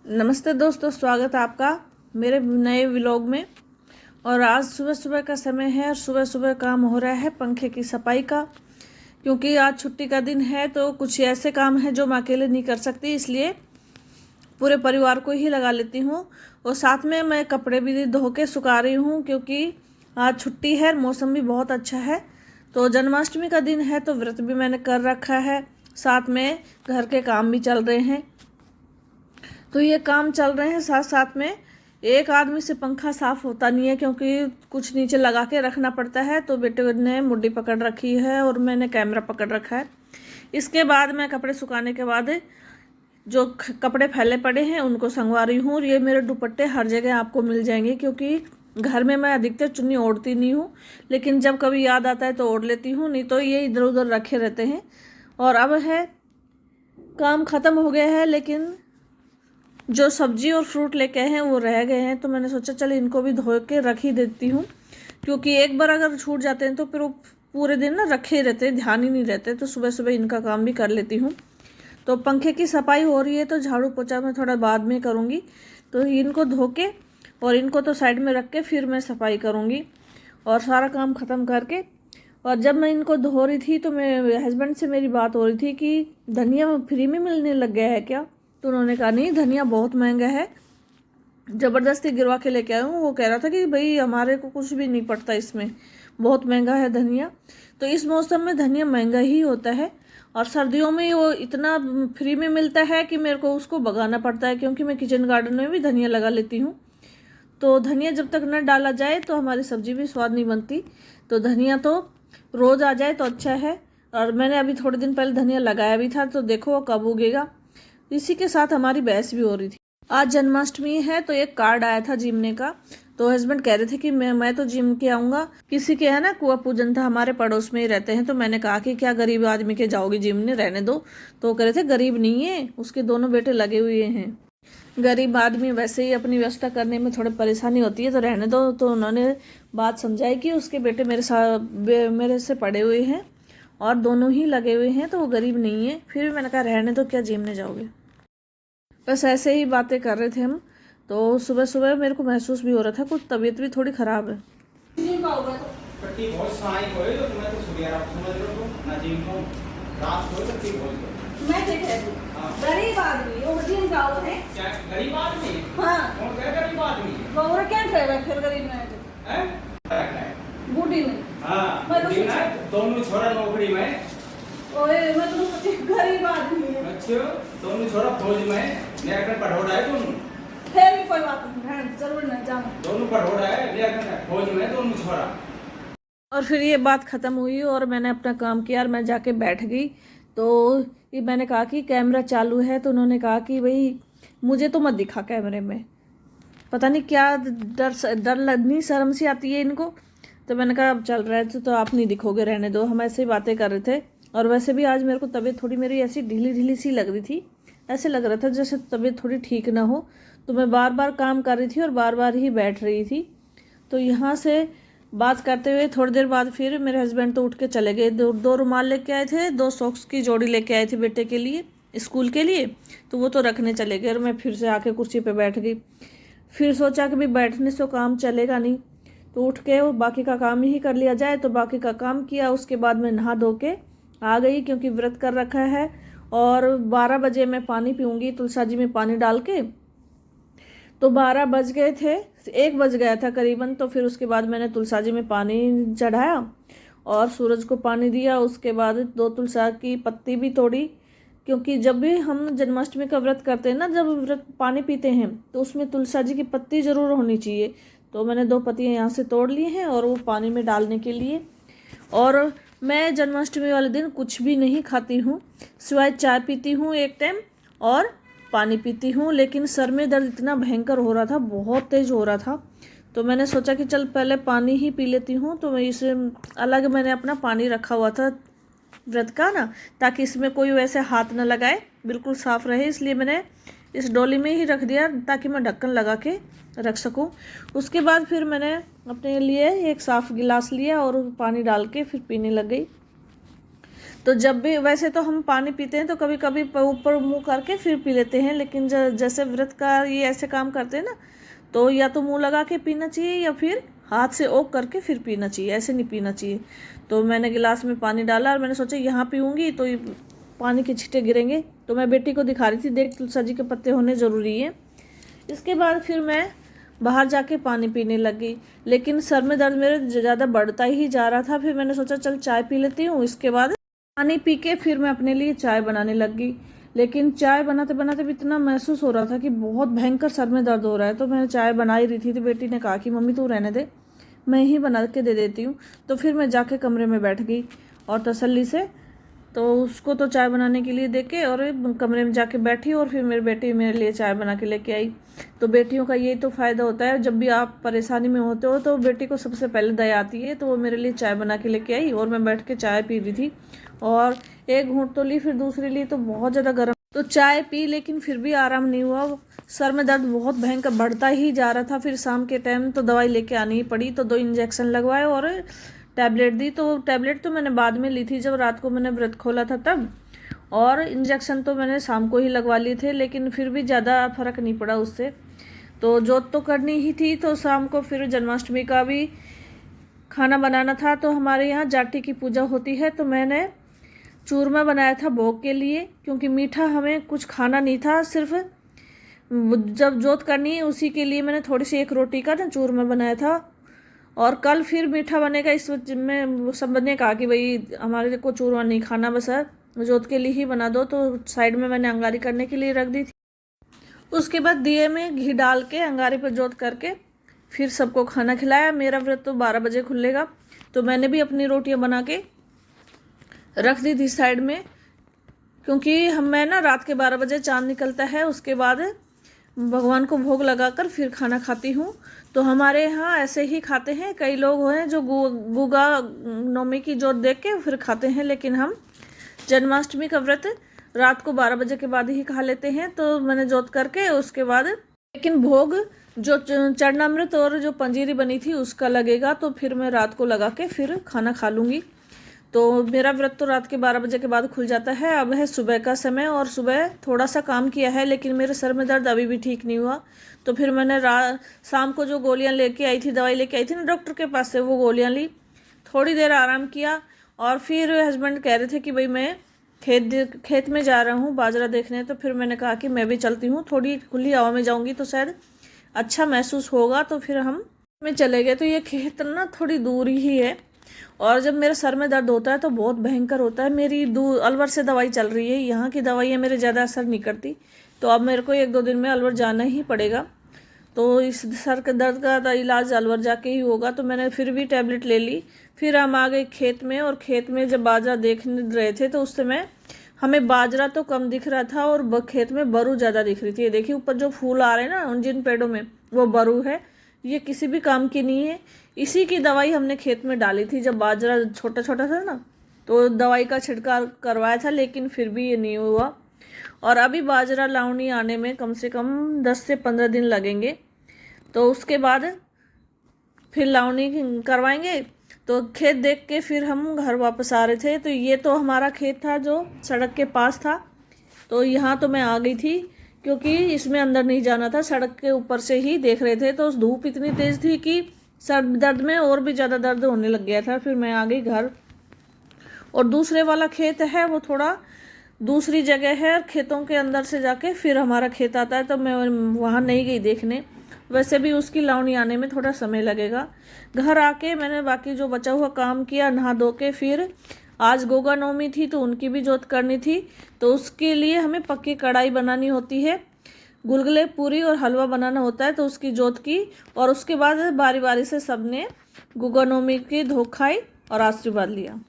नमस्ते दोस्तों, स्वागत है आपका मेरे नए व्लॉग में। और आज सुबह सुबह का समय है और सुबह सुबह काम हो रहा है पंखे की सफाई का। क्योंकि आज छुट्टी का दिन है तो कुछ ऐसे काम हैं जो मैं अकेले नहीं कर सकती, इसलिए पूरे परिवार को ही लगा लेती हूँ। और साथ में मैं कपड़े भी धो के सुखा रही हूँ क्योंकि आज छुट्टी है, मौसम भी बहुत अच्छा है। तो जन्माष्टमी का दिन है तो व्रत भी मैंने कर रखा है, साथ में घर के काम भी चल रहे हैं। तो ये काम चल रहे हैं साथ साथ में। एक आदमी से पंखा साफ होता नहीं है क्योंकि कुछ नीचे लगा के रखना पड़ता है। तो बेटे ने मुड्डी पकड़ रखी है और मैंने कैमरा पकड़ रखा है। इसके बाद मैं कपड़े सुखाने के बाद जो कपड़े फैले पड़े हैं उनको संगवा रही हूँ। और ये मेरे दुपट्टे हर जगह आपको मिल जाएंगे क्योंकि घर में मैं अधिकतर चुन्नी ओढ़ती नहीं हूँ, लेकिन जब कभी याद आता है तो ओढ़ लेती हूँ, नहीं तो ये इधर उधर रखे रहते हैं। और अब है काम ख़त्म हो गया है, लेकिन जो सब्जी और फ्रूट लेके आए हैं वो रह गए हैं। तो मैंने सोचा चल इनको भी धो के रख ही देती हूँ, क्योंकि एक बार अगर छूट जाते हैं तो फिर वो पूरे दिन ना रखे रहते हैं, ध्यान ही नहीं रहते। तो सुबह सुबह इनका काम भी कर लेती हूँ। तो पंखे की सफाई हो रही है तो झाड़ू पोछा मैं थोड़ा बाद में करूँगी। तो इनको धो के और इनको तो साइड में रख के फिर मैं सफाई करूँगी और सारा काम ख़त्म करके। और जब मैं इनको धो रही थी तो मेरे हस्बैंड से मेरी बात हो रही थी कि धनिया फ्री में मिलने लग गया है क्या। तो उन्होंने कहा नहीं, धनिया बहुत महंगा है, ज़बरदस्ती गिरवा के लेके आया हूँ। वो कह रहा था कि भाई हमारे को कुछ भी नहीं पड़ता, इसमें बहुत महंगा है धनिया। तो इस मौसम में धनिया महंगा ही होता है और सर्दियों में वो इतना फ्री में मिलता है कि मेरे को उसको बगाना पड़ता है, क्योंकि मैं किचन गार्डन में भी धनिया लगा लेती हूँ। तो धनिया जब तक न डाला जाए तो हमारी सब्जी भी स्वाद नहीं बनती। तो धनिया तो रोज़ आ जाए तो अच्छा है। और मैंने अभी थोड़े दिन पहले धनिया लगाया भी था, तो देखो वो कब उगेगा। इसी के साथ हमारी बहस भी हो रही थी। आज जन्माष्टमी है तो एक कार्ड आया था जिमने का। तो हस्बैंड कह रहे थे कि मैं तो जिम के आऊँगा, किसी के है ना कुआ पूजन था, हमारे पड़ोस में ही रहते हैं। तो मैंने कहा कि क्या गरीब आदमी के जाओगी जिमने, रहने दो। तो वो कह रहे थे गरीब नहीं है, उसके दोनों बेटे लगे हुए हैं, गरीब आदमी वैसे ही अपनी व्यवस्था करने में थोड़ी परेशानी होती है, तो रहने दो। तो उन्होंने बात समझाई कि उसके बेटे मेरे से पड़े हुए हैं और दोनों ही लगे हुए हैं, तो वो गरीब नहीं है। फिर भी मैंने कहा रहने दो, क्या जिमने जाओगे। बस ऐसे ही बातें कर रहे थे हम। तो सुबह सुबह मेरे को महसूस भी हो रहा था कुछ तबीयत भी थोड़ी खराब है। कट्टी बहुत सहाय होए तो तुम्हें तो सुबह आप समझ रहे हो ना जिम को रात को कट्टी बहुत मैं देख रही हूँ गरीब आदमी वो जिम का वो है क्या गरीब आदमी। हाँ, कौन कह गरीब आदमी वो क्या ड्राइवर फिर गरीब में हैं बूढ़ी में। हां मैं तो दिन है दोनों छोरा नौकरी में। ओए मैं तो सोची गरीब आदमी है। अच्छा दोनों छोरा फौज में, मेरा कर पढ़ोड़ा है दोनों। फिर भी कोई बात नहीं, रहने जरूर न जाना। दोनों पढ़ोड़ा है, मेरा कर फौज में दोनों छोरा। और फिर ये बात ख़त्म हुई और मैंने अपना काम किया और मैं जाके बैठ गई। तो ये मैंने कहा कि कैमरा चालू है, तो उन्होंने कहा कि भाई मुझे तो मत दिखा कैमरे में, पता नहीं क्या डर लगनी शर्म सी आती है इनको। तो मैंने कहा अब चल रहा है तो आप नहीं दिखोगे, रहने दो। हम ऐसे ही बातें कर रहे थे। और वैसे भी आज मेरे को तबीयत थोड़ी मेरी ऐसी ढीली ढीली सी लग रही थी, ऐसे लग रहा था जैसे तबीयत थोड़ी ठीक ना हो। तो मैं बार बार काम कर रही थी और बार बार ही बैठ रही थी। तो यहाँ से बात करते हुए थोड़ी देर बाद फिर मेरे हस्बैंड तो उठ के चले गए। दो रुमाल लेके आए थे, 2 सॉक्स की जोड़ी लेके आए थे बेटे के लिए, स्कूल के लिए। तो वो तो रखने चले गए और मैं फिर से आके कुर्सी पे बैठ गई। फिर सोचा कि भाई बैठने से काम चलेगा नहीं, तो उठ के बाकी का काम ही कर लिया जाए। तो बाकी का काम किया, उसके बाद मैं नहा धो के आ गई क्योंकि व्रत कर रखा है। और 12 बजे मैं पानी पीऊँगी तुलसा जी में पानी डाल के। तो 12 बज गए थे, 1 बज गया था करीबन। तो फिर उसके बाद मैंने तुलसा जी में पानी चढ़ाया और सूरज को पानी दिया। उसके बाद 2 तुलसा की पत्ती भी तोड़ी, क्योंकि जब भी हम जन्माष्टमी का व्रत करते हैं ना, जब व्रत पानी पीते हैं तो उसमें तुलसा जी की पत्ती ज़रूर होनी चाहिए। तो मैंने 2 पत्तियाँ यहाँ से तोड़ ली हैं और वो पानी में डालने के लिए। और मैं जन्माष्टमी वाले दिन कुछ भी नहीं खाती हूँ, सिवाय चाय पीती हूँ एक टाइम और पानी पीती हूँ। लेकिन सर में दर्द इतना भयंकर हो रहा था, बहुत तेज़ हो रहा था। तो मैंने सोचा कि चल पहले पानी ही पी लेती हूँ। तो मैं इसे अलग मैंने अपना पानी रखा हुआ था व्रत का ना, ताकि इसमें कोई वैसे हाथ न लगाए, बिल्कुल साफ़ रहे। इसलिए मैंने इस डोली में ही रख दिया ताकि मैं ढक्कन लगा के रख सकूं। उसके बाद फिर मैंने अपने लिए एक साफ़ गिलास लिया और पानी डाल के फिर पीने लग गई। तो जब भी, वैसे तो हम पानी पीते हैं तो कभी कभी ऊपर मुंह करके फिर पी लेते हैं, लेकिन जैसे व्रत का ये ऐसे काम करते हैं ना, तो या तो मुंह लगा के पीना चाहिए या फिर हाथ से ओक करके फिर पीना चाहिए, ऐसे नहीं पीना चाहिए। तो मैंने गिलास में पानी डाला और मैंने सोचा यहाँ पीऊँगी तो ये पानी के छींटे गिरेंगे, तो मैं बेटी को दिखा रही थी, देख तुलसी के पत्ते होने ज़रूरी है। इसके बाद फिर मैं बाहर जाके पानी पीने लगी, लेकिन सर में दर्द मेरे ज़्यादा बढ़ता ही जा रहा था। फिर मैंने सोचा चल चाय पी लेती हूँ। इसके बाद पानी पी के फिर मैं अपने लिए चाय बनाने लग गई, लेकिन चाय बनाते बनाते भी इतना महसूस हो रहा था कि बहुत भयंकर सर में दर्द हो रहा है। तो मैं चाय बना ही रही थी तो बेटी ने कहा कि मम्मी तू रहने दे, मैं ही बना के दे देती हूँ। तो फिर मैं जाके कमरे में बैठ गई और तसल्ली से तो उसको तो चाय बनाने के लिए देके और कमरे में जाके बैठी, और फिर मेरी बेटी मेरे लिए चाय बना के लेके आई। तो बेटियों का यही तो फ़ायदा होता है, जब भी आप परेशानी में होते हो तो बेटी को सबसे पहले दया आती है। तो वो मेरे लिए चाय बना के लेके आई और मैं बैठ के चाय पी रही थी, और एक घूंट तो ली, फिर दूसरी ली तो बहुत ज़्यादा गर्म। तो चाय पी लेकिन फिर भी आराम नहीं हुआ, सर में दर्द बहुत भयंकर बढ़ता ही जा रहा था। फिर शाम के टाइम तो दवाई लेके आनी ही पड़ी, तो 2 इंजेक्शन लगवाए और टैबलेट दी। तो टैबलेट तो मैंने बाद में ली थी, जब रात को मैंने व्रत खोला था तब, और इंजेक्शन तो मैंने शाम को ही लगवा लिए थे, लेकिन फिर भी ज़्यादा फर्क नहीं पड़ा उससे। तो जोत तो करनी ही थी, तो शाम को फिर जन्माष्टमी का भी खाना बनाना था। तो हमारे यहाँ जाटी की पूजा होती है, तो मैंने चूरमा बनाया था भोग के लिए, क्योंकि मीठा हमें कुछ खाना नहीं था, सिर्फ जब जोत करनी है उसी के लिए मैंने थोड़ी सी 1 रोटी का ना चूरमा बनाया था। और कल फिर मीठा बनेगा, इस में सब ने कहा कि भाई हमारे को चूरमा नहीं खाना, बस जोत के लिए ही बना दो। तो साइड में मैंने अंगारी करने के लिए रख दी थी। उसके बाद दिए में घी डाल के अंगारी पर जोत करके फिर सबको खाना खिलाया। मेरा व्रत तो 12 बजे खुलेगा, तो मैंने भी अपनी रोटियां बना के रख दी थी साइड में, क्योंकि मैं ना रात के 12 बजे चांद निकलता है, उसके बाद भगवान को भोग लगाकर फिर खाना खाती हूँ। तो हमारे यहाँ ऐसे ही खाते हैं, कई लोग हैं जो गुगा नवमी की जोत देख के फिर खाते हैं, लेकिन हम जन्माष्टमी का व्रत रात को 12 बजे के बाद ही खा लेते हैं। तो मैंने जोत करके उसके बाद, लेकिन भोग जो चरणामृत और जो पंजीरी बनी थी उसका लगेगा, तो फिर मैं रात को लगा के फिर खाना खा लूँगी। तो मेरा व्रत तो रात के 12 बजे के बाद खुल जाता है। अब है सुबह का समय, और सुबह थोड़ा सा काम किया है, लेकिन मेरे सर में दर्द अभी भी ठीक नहीं हुआ। तो फिर मैंने शाम को जो गोलियां लेके आई थी, दवाई लेके आई थी ना डॉक्टर के पास से, वो गोलियां ली, थोड़ी देर आराम किया, और फिर हस्बैंड कह रहे थे कि भाई मैं खेत में जा रहा हूँ बाजरा देखने। तो फिर मैंने कहा कि मैं भी चलती हूँ, थोड़ी खुली हवा में जाऊँगी तो शायद अच्छा महसूस होगा। तो फिर हम में चले गए। तो ये खेत ना थोड़ी दूर ही है, और जब मेरे सर में दर्द होता है तो बहुत भयंकर होता है। मेरी अलवर से दवाई चल रही है, यहाँ की दवाइयाँ मेरे ज़्यादा असर नहीं करती, तो अब मेरे को 1-2 दिन में अलवर जाना ही पड़ेगा। तो इस सर के दर्द का इलाज अलवर जाके ही होगा। तो मैंने फिर भी टैबलेट ले ली। फिर हम आ गए खेत में, और खेत में जब बाजरा देख रहे थे तो उस समय हमें बाजरा तो कम दिख रहा था और खेत में बरू ज़्यादा दिख रही थी। ये देखिए ऊपर जो फूल आ रहे हैं ना, उन जिन पेड़ों में, वो बरू है। ये किसी भी काम की नहीं है। इसी की दवाई हमने खेत में डाली थी जब बाजरा छोटा छोटा था ना, तो दवाई का छिड़काव करवाया था, लेकिन फिर भी ये नहीं हुआ। और अभी बाजरा लावनी आने में कम से कम 10 से 15 दिन लगेंगे। तो उसके बाद फिर लावनी करवाएंगे। तो खेत देख के फिर हम घर वापस आ रहे थे। तो ये तो हमारा खेत था जो सड़क के पास था। तो यहाँ तो मैं आ गई थी, क्योंकि इसमें अंदर नहीं जाना था, सड़क के ऊपर से ही देख रहे थे। तो धूप इतनी तेज़ थी कि सर दर्द में और भी ज़्यादा दर्द होने लग गया था। फिर मैं आ गई घर। और दूसरे वाला खेत है वो थोड़ा दूसरी जगह है, खेतों के अंदर से जाके फिर हमारा खेत आता है, तो मैं वहाँ नहीं गई देखने। वैसे भी उसकी लावनी आने में थोड़ा समय लगेगा। घर आके मैंने बाकी जो बचा हुआ काम किया, नहा धो के। फिर आज गोगा नवमी थी तो उनकी भी जोत करनी थी, तो उसके लिए हमें पक्की कढ़ाई बनानी होती है, गुलगुले पूरी और हलवा बनाना होता है। तो उसकी जोत की, और उसके बाद बारी बारी से सबने गोगा नवमी की धो खाई और आशीर्वाद लिया।